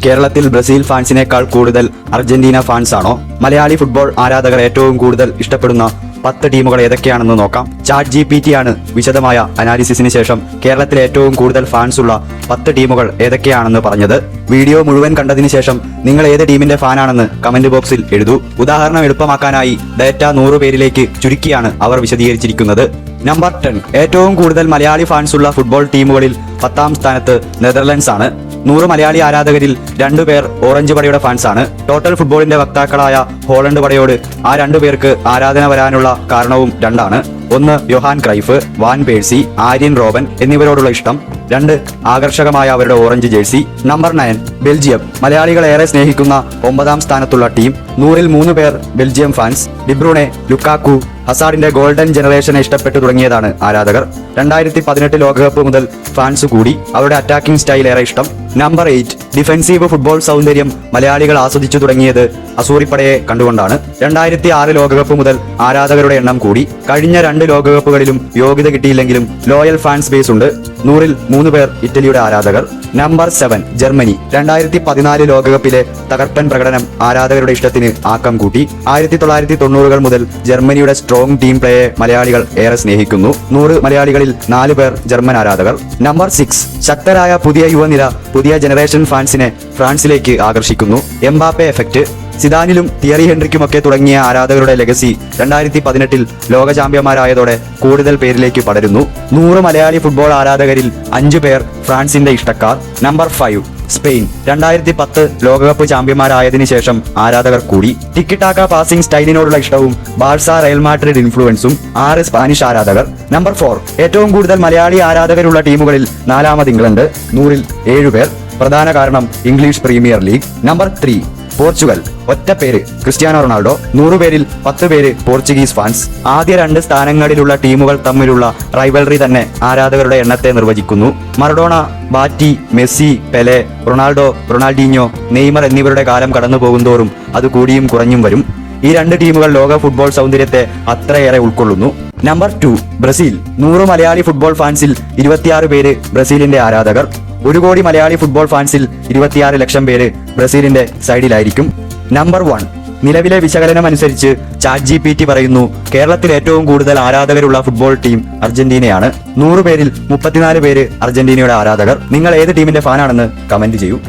കേരളത്തിൽ ബ്രസീൽ ഫാൻസിനേക്കാൾ കൂടുതൽ Argentina fans ആണോ? മലയാളി ഫുട്ബോൾ ആരാധകർ ഏറ്റവും കൂടുതൽ ഇഷ്ടപ്പെടുന്ന 10 ടീമുകൾ ഏതൊക്കെയാണെന്ന് നോക്കാം. ചാറ്റ് GPT ആണ് വിശദമായ അനാലിസിസിന് ശേഷം കേരളത്തിൽ ഏറ്റവും കൂടുതൽ ഫാൻസ് ഉള്ള 10 ടീമുകൾ ഏതൊക്കെയാണെന്ന് പറഞ്ഞത്. വീഡിയോ മുഴുവൻ കണ്ടതിന് ശേഷം നിങ്ങൾ ഏത് ടീമിന്റെ ഫാനാണെന്ന് കമന്റ് ബോക്സിൽ എഴുതൂ. ഉദാഹരണം എളുപ്പമാക്കാനായി ഡാറ്റ 100 പേരിലേക്ക് ചുരുക്കിയാണ് അവർ വിശദീകരിച്ചിരിക്കുന്നത്. നമ്പർ 10. ഏറ്റവും കൂടുതൽ മലയാളി ഫാൻസ് ഉള്ള ഫുട്ബോൾ ടീമുകളിൽ 10ാം സ്ഥാനത്ത് നെതർലൻഡ്സ് ആണ്. 100 മലയാളി ആരാധകരിൽ 2 പേർ ഓറഞ്ച് പടയുടെ ഫാൻസാണ്. ടോട്ടൽ ഫുട്ബോളിന്റെ വക്താക്കളായ ഹോളണ്ട് പടയോട് ആ 2 പേർക്ക് ആരാധന വരാനുള്ള കാരണവും 2 ആണ്. 1 Johan Cruyff, van Persie, Arjen Robben എന്നിവരോടുള്ള ഇഷ്ടം. 2 ആകർഷകമായ അവരുടെ ഓറഞ്ച് ജേഴ്സി. നമ്പർ 9. ബെൽജിയം. മലയാളികൾ ഏറെ സ്നേഹിക്കുന്ന 9ാം സ്ഥാനത്തുള്ള ടീം. 100-ൽ 3 പേർ ബെൽജിയം ഫാൻസ്. ഡിബ്രൂണെ, ലുക്കാക്കു, ഹസാർഡിന്റെ ഗോൾഡൻ ജനറേഷനെ ഇഷ്ടപ്പെട്ടു തുടങ്ങിയതാണ് ആരാധകർ. 2018 ലോകകപ്പ് മുതൽ ഫാൻസ് കൂടി. അവരുടെ അറ്റാക്കിംഗ് സ്റ്റൈൽ ഏറെ ഇഷ്ടം. നമ്പർ 8. ഡിഫൻസീവ് ഫുട്ബോൾ സൗന്ദര്യം മലയാളികൾ ആസ്വദിച്ചു തുടങ്ങിയത് അസൂറിപ്പടയെ കണ്ടുകൊണ്ടാണ്. 2006 ലോകകപ്പ് മുതൽ ആരാധകരുടെ എണ്ണം കൂടി. കഴിഞ്ഞ 2 ലോകകപ്പുകളിലും യോഗ്യത കിട്ടിയില്ലെങ്കിലും ലോയൽ ഫാൻസ് ബേസ് ഉണ്ട്. 100-ൽ 3 പേർ ഇറ്റലിയുടെ ആരാധകർ. നമ്പർ 7. ജർമ്മനി. 2014 ലോകകപ്പിലെ തകർപ്പൻ പ്രകടനം ആരാധകരുടെ ഇഷ്ടത്തിന് ആക്കം കൂട്ടി. 1990-കൾ മുതൽ ജർമ്മനിയുടെ സ്ട്രോങ് ടീം പ്ലേയെ മലയാളികൾ ഏറെ സ്നേഹിക്കുന്നു. 100 മലയാളികളിൽ 4 പേർ ജർമ്മൻ ആരാധകർ. നമ്പർ 6. ശക്തരായ പുതിയ യുവനിര പുതിയ ജനറേഷൻ ഫാൻസിനെ ഫ്രാൻസിലേക്ക് ആകർഷിക്കുന്നു. Mbappe effect. സിദാനിലും തിയറി ഹെൻറിക്കുമൊക്കെ തുടങ്ങിയ ആരാധകരുടെ ലെഗസി 2018-ൽ ലോക ചാമ്പ്യന്മാരായതോടെ കൂടുതൽ പേരിലേക്ക് പടരുന്നു. 100 മലയാളി ഫുട്ബോൾ ആരാധകരിൽ 5 പേർ ഫ്രാൻസിന്റെ ഇഷ്ടക്കാർ. നമ്പർ 5. സ്പെയിൻ. 2010 ലോകകപ്പ് ചാമ്പ്യന്മാരായതിനു ശേഷം ആരാധകർ കൂടി. ടിക്കിടാക്ക പാസിംഗ് സ്റ്റൈലിനോടുള്ള ഇഷ്ടവും ബാഴ്സ, റയൽ മാഡ്രിഡ് ഇൻഫ്ലുവൻസും. 6 സ്പാനിഷ് ആരാധകർ. നമ്പർ 4. ഏറ്റവും കൂടുതൽ മലയാളി ആരാധകരുള്ള ടീമുകളിൽ 4ാമത് ഇംഗ്ലണ്ട്. 100-ൽ 7 പേർ. പ്രധാന കാരണം English premier league. Number 3. Portugal. ഒറ്റ പേര് ക്രിസ്ത്യാനോ റൊണാൾഡോ. 100 പേരിൽ 10 പേര് പോർച്ചുഗീസ് ഫാൻസ്. ആദ്യ 2 സ്ഥാനങ്ങളിലുള്ള ടീമുകൾ തമ്മിലുള്ള റൈവൽറി തന്നെ ആരാധകരുടെ എണ്ണത്തെ നിർവചിക്കുന്നു. മറഡോണ, ബാറ്റി, Messi, Pele, Ronaldo, Ronaldinho, Neymar എന്നിവരുടെ കാലം കടന്നു പോകുന്തോറും അത് കൂടിയും കുറഞ്ഞും വരും. ഈ 2 ടീമുകൾ ലോക ഫുട്ബോൾ സൗന്ദര്യത്തെ അത്രയേറെ ഉൾക്കൊള്ളുന്നു. നമ്പർ 2. ബ്രസീൽ. 100 മലയാളി ഫുട്ബോൾ ഫാൻസിൽ 26 പേര് ബ്രസീലിന്റെ ആരാധകർ. 1 കോടി മലയാളി ഫുട്ബോൾ ഫാൻസിൽ 26 ലക്ഷം പേര് ബ്രസീലിന്റെ സൈഡിലായിരിക്കും. നമ്പർ 1. നിലവിലെ വിശകലനം അനുസരിച്ച് ചാറ്റ് GPT പറയുന്നു കേരളത്തിൽ ഏറ്റവും കൂടുതൽ ആരാധകരുള്ള ഫുട്ബോൾ ടീം അർജന്റീനയാണ്. 100 പേരിൽ 34 പേര് അർജന്റീനയുടെ ആരാധകർ. നിങ്ങൾ ഏത് ടീമിന്റെ ഫാനാണെന്ന് കമന്റ് ചെയ്യൂ.